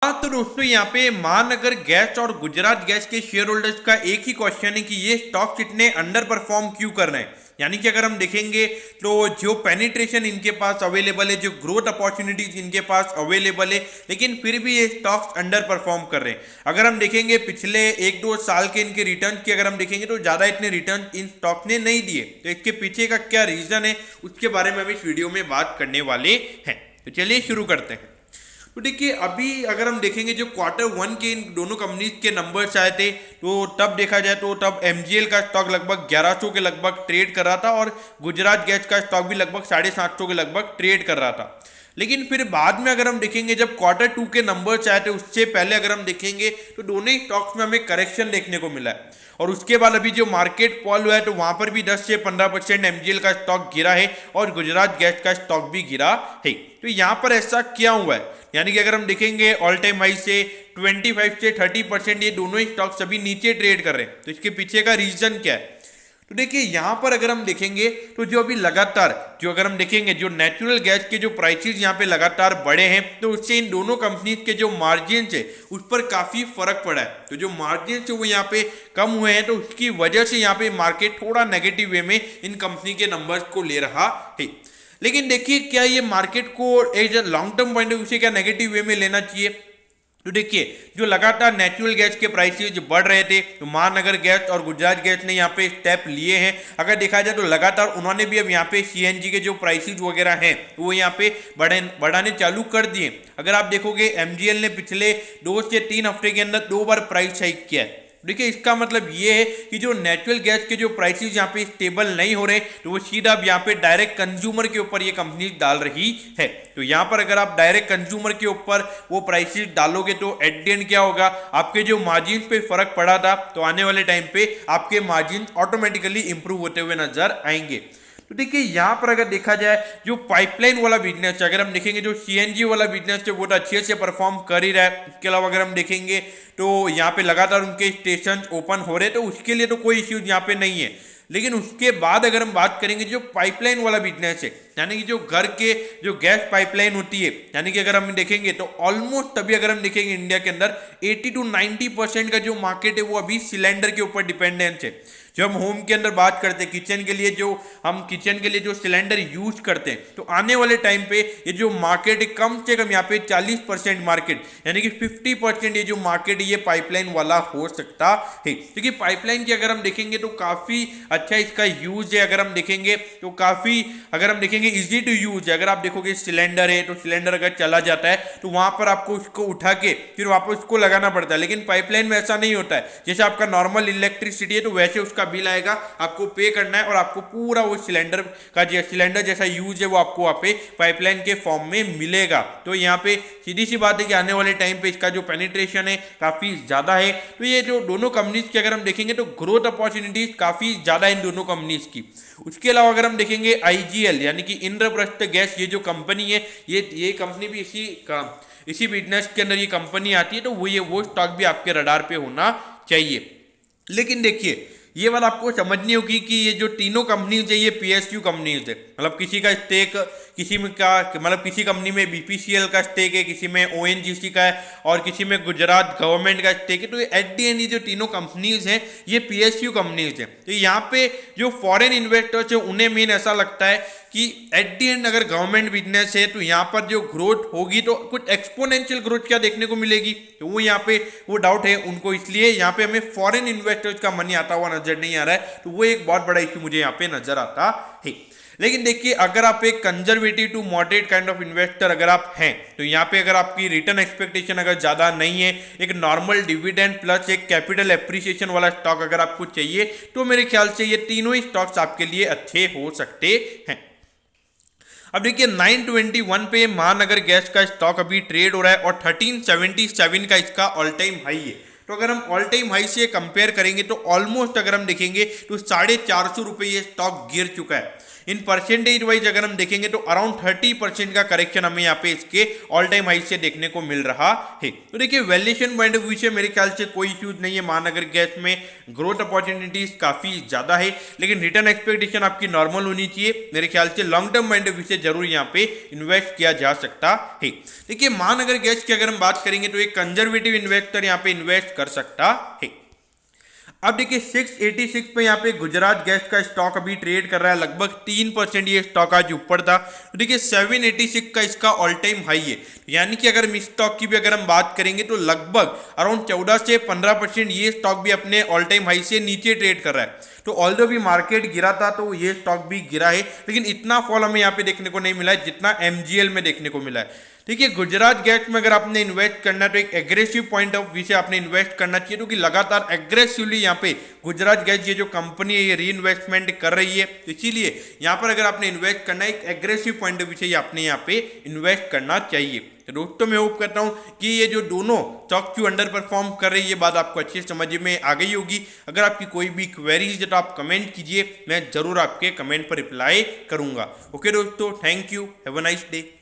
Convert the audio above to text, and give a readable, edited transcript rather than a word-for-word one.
हाँ तो दोस्तों यहाँ पे महानगर गैस और गुजरात गैस के शेयर होल्डर्स का एक ही क्वेश्चन है कि ये स्टॉक्स इतने अंडर परफॉर्म क्यों कर रहे हैं। यानी कि अगर हम देखेंगे तो जो पेनिट्रेशन इनके पास अवेलेबल है, जो ग्रोथ अपॉर्चुनिटीज इनके पास अवेलेबल है, लेकिन फिर भी ये स्टॉक्स अंडर परफॉर्म कर रहे हैं। अगर हम देखेंगे पिछले 1-2 साल के इनके रिटर्न की अगर हम देखेंगे तो ज़्यादा इतने रिटर्न इन स्टॉक्स ने नहीं दिए। तो इसके पीछे का क्या रीज़न है उसके बारे में हम इस वीडियो में बात करने वाले हैं। तो चलिए शुरू करते हैं। तो देखिए अभी अगर हम देखेंगे जो Q1 के इन दोनों कंपनीज के नंबर्स आए थे तो तब देखा जाए तो तब MGL का स्टॉक लगभग 1100 के लगभग ट्रेड कर रहा था और गुजरात गैस का स्टॉक भी लगभग 750 के लगभग ट्रेड कर रहा था। लेकिन फिर बाद में अगर हम देखेंगे जब Q2 के नंबर्स आए थे उससे पहले अगर हम देखेंगे तो दोनों ही स्टॉक्स में हमें करेक्शन देखने को मिला है। और उसके बाद अभी जो मार्केट फॉल हुआ है तो वहां पर भी 10 से 15% MGL का स्टॉक गिरा है और गुजरात गैस का स्टॉक भी गिरा है। तो यहाँ पर ऐसा क्या हुआ है, यानी कि अगर हम देखेंगे ऑल टाइम हाई से 25 से 30% ये दोनों ही स्टॉक सभी नीचे ट्रेड कर रहे हैं। तो इसके पीछे का रीजन क्या है? तो देखिए यहाँ पर अगर हम देखेंगे तो जो अभी लगातार जो अगर हम देखेंगे जो नेचुरल गैस के जो प्राइसेस यहाँ पे लगातार बढ़े हैं तो उससे इन दोनों कंपनीज के जो मार्जिन है उस पर काफी फर्क पड़ा है। तो जो मार्जिन है वो यहाँ पे कम हुए हैं तो उसकी वजह से यहाँ पे मार्केट थोड़ा नेगेटिव वे में इन कंपनी के नंबर्स को ले रहा है। लेकिन देखिए क्या ये मार्केट को as a long term point of view से क्या नेगेटिव वे में लेना चाहिए? तो देखिए जो लगातार नेचुरल गैस के प्राइसेस बढ़ रहे थे तो महानगर गैस और गुजरात गैस ने यहाँ पे स्टेप लिए हैं। अगर देखा जाए तो लगातार उन्होंने भी अब यहाँ पे CNG के जो प्राइसेस वगैरह हैं वो यहाँ पे बढ़ाने चालू कर दिए। अगर आप देखोगे MGL ने पिछले 2 से 3 हफ्ते के अंदर 2 बार प्राइस हाइक किया है। देखिए इसका मतलब ये है कि जो नेचुरल गैस के जो प्राइसेस यहाँ पे स्टेबल नहीं हो रहे तो वो सीधा अब यहाँ पे डायरेक्ट कंज्यूमर के ऊपर ये कंपनी डाल रही है। तो यहाँ पर अगर आप डायरेक्ट कंज्यूमर के ऊपर वो प्राइसेस डालोगे तो एट द एंड क्या होगा, आपके जो मार्जिन पे फर्क पड़ा था तो आने वाले टाइम पे आपके मार्जिन ऑटोमेटिकली इंप्रूव होते हुए नजर आएंगे। तो देखिए यहाँ पर अगर देखा जाए जो पाइपलाइन वाला बिजनेस है, अगर हम देखेंगे जो CNG वाला बिजनेस है वो तो अच्छे से परफॉर्म कर ही रहा है। इसके अलावा अगर हम देखेंगे तो यहाँ पे लगातार उनके स्टेशन ओपन हो रहे हैं तो उसके लिए तो कोई इश्यूज यहाँ पे नहीं है। लेकिन उसके बाद अगर हम बात करेंगे जो पाइपलाइन वाला बिजनेस है, यानी कि जो घर के जो गैस पाइपलाइन होती है, यानी कि अगर हम देखेंगे तो ऑलमोस्ट तभी अगर हम देखेंगे इंडिया के अंदर 80 to 90% का जो मार्केट है वो अभी सिलेंडर के ऊपर डिपेंडेंस है। जो हम होम के अंदर बात करते हैं किचन के लिए, जो हम किचन के लिए जो सिलेंडर यूज करते हैं तो आने वाले टाइम पे ये जो मार्केट है कम से कम यहाँ पे 40% मार्केट यानी कि 50% ये जो मार्केट ये पाइपलाइन वाला हो सकता है। क्योंकि पाइपलाइन की अगर हम देखेंगे तो काफी अच्छा इसका यूज है। अगर हम देखेंगे तो काफी अगर हम देखेंगे इजी टू यूज है। अगर आप देखोगे सिलेंडर है तो सिलेंडर अगर चला जाता है तो वहां पर आपको उसको उठा के फिर वापस उसको लगाना पड़ता है। लेकिन पाइपलाइन में ऐसा नहीं होता है, जैसे आपका नॉर्मल इलेक्ट्रिसिटी है तो वैसे उसका बिल आएगा, आपको पे करना है और आपको पूरा वो सिलेंडर का जो सिलेंडर जैसा यूज है वो आपको वहाँ पे पाइपलाइन के फॉर्म में मिलेगा। तो यहाँ पे सीधी सी बात है कि आने वाले टाइम पे इसका जो पेनिट्रेशन है काफी ज्यादा है। तो ये जो दोनों कंपनीज की अगर हम देखेंगे तो ग्रोथ अपॉर्चुनिटीज काफी ज्यादा इन दोनों कंपनीज की। उसके अलावा अगर हम देखेंगे IGL यानी कि इंद्रप्रस्थ गैस ये जो कंपनी है ये कंपनी भी इसी बिजनेस के अंदर ये कंपनी आती है। तो वो स्टॉक भी आपके रडार पे होना चाहिए। लेकिन देखिए ये बात आपको समझनी होगी कि ये जो तीनों कंपनीज है ये PSU कंपनीज है, मतलब किसी का स्टेक किसी में का मतलब किसी कंपनी में BPCL का स्टेक है, किसी में ONGC का है और किसी में गुजरात गवर्नमेंट का स्टेक है। तो एट दी एंड ये जो तीनों कंपनीज हैं ये PSU कंपनीज हैं। तो यहाँ पे जो फॉरेन इन्वेस्टर्स है उन्हें मेन ऐसा लगता है कि एट दी एंड अगर गवर्नमेंट बिजनेस है तो यहाँ पर जो ग्रोथ होगी तो कुछ एक्सपोनेंशियल ग्रोथ क्या देखने को मिलेगी, तो वो यहाँ पे वो डाउट है उनको, इसलिए यहाँ पे हमें फॉरेन इन्वेस्टर्स का मनी आता हुआ नजर नहीं आ रहा है। तो वो एक बहुत बड़ा इश्यू मुझे यहाँ पे नजर आता है। लेकिन देखिए अगर आप एक conservative to moderate kind of investor अगर आप हैं तो यहाँ पे अगर आपकी रिटर्न एक्सपेक्टेशन अगर ज्यादा नहीं है, एक नॉर्मल डिविडेंड प्लस एक कैपिटल एप्रिसिएशन वाला स्टॉक अगर आपको चाहिए तो मेरे ख्याल से ये तीनों ही स्टॉक्स आपके लिए अच्छे हो सकते हैं। अब देखिए 921 पे महानगर गैस का स्टॉक अभी ट्रेड हो रहा है और 1377 का इसका ऑल टाइम हाई है। तो अगर हम ऑल टाइम हाई से कंपेयर करेंगे तो ऑलमोस्ट अगर हम देखेंगे तो 450 रुपये ये स्टॉक गिर चुका है। इन परसेंटेज वाइज अगर हम देखेंगे तो अराउंड 30% का करेक्शन हमें यहाँ पे इसके ऑल टाइम हाई से देखने को मिल रहा है। तो देखिए वैल्यूएशन पॉइंट ऑफ व्यू से मेरे ख्याल से कोई इश्यूज नहीं है, महानगर गैस में ग्रोथ अपॉर्चुनिटीज काफी ज्यादा है, लेकिन रिटर्न एक्सपेक्टेशन आपकी नॉर्मल होनी चाहिए। मेरे ख्याल से long term point of view से जरूर यहाँ पे इन्वेस्ट किया जा सकता है। देखिए महानगर गैस की अगर हम बात करेंगे तो एक कंजर्वेटिव इन्वेस्टर यहाँ पे इन्वेस्ट कर सकता है। अब देखिए 686 पे यहाँ पे गुजरात गैस का स्टॉक अभी ट्रेड कर रहा है, लगभग 3% ये स्टॉक आज ऊपर था। तो देखिए 786 का इसका ऑल टाइम हाई है, यानी कि अगर इस स्टॉक की भी अगर हम बात करेंगे तो लगभग अराउंड 14 से 15% ये स्टॉक भी अपने ऑल टाइम हाई से नीचे ट्रेड कर रहा है। तो ऑल्दो भी मार्केट गिरा था तो ये स्टॉक भी गिरा है, लेकिन इतना फॉल हमें यहाँ पे देखने को नहीं मिला है जितना MGL में देखने को मिला है। देखिए गुजरात गैस में अगर आपने इन्वेस्ट करना है तो एक एग्रेसिव पॉइंट ऑफ व्यू से आपने इन्वेस्ट करना चाहिए, क्योंकि लगातार एग्रेसिवली यहाँ पे गुजरात गैस ये जो कंपनी है ये री इन्वेस्टमेंट कर रही है, इसीलिए यहाँ पर अगर आपने इन्वेस्ट करना है एक एग्रेसिव पॉइंट ऑफ व्यू से आपने यहाँ पे इन्वेस्ट करना चाहिए। तो दोस्तों मैं होप करता हूँ कि ये जो दोनों स्टॉक क्यों अंडर परफॉर्म कर रही है बात आपको अच्छी समझ में आ गई होगी। अगर आपकी कोई भी क्वेरीज है तो आप कमेंट कीजिए, मैं जरूर आपके कमेंट पर रिप्लाई करूंगा। ओके दोस्तों, thank you, have a nice day.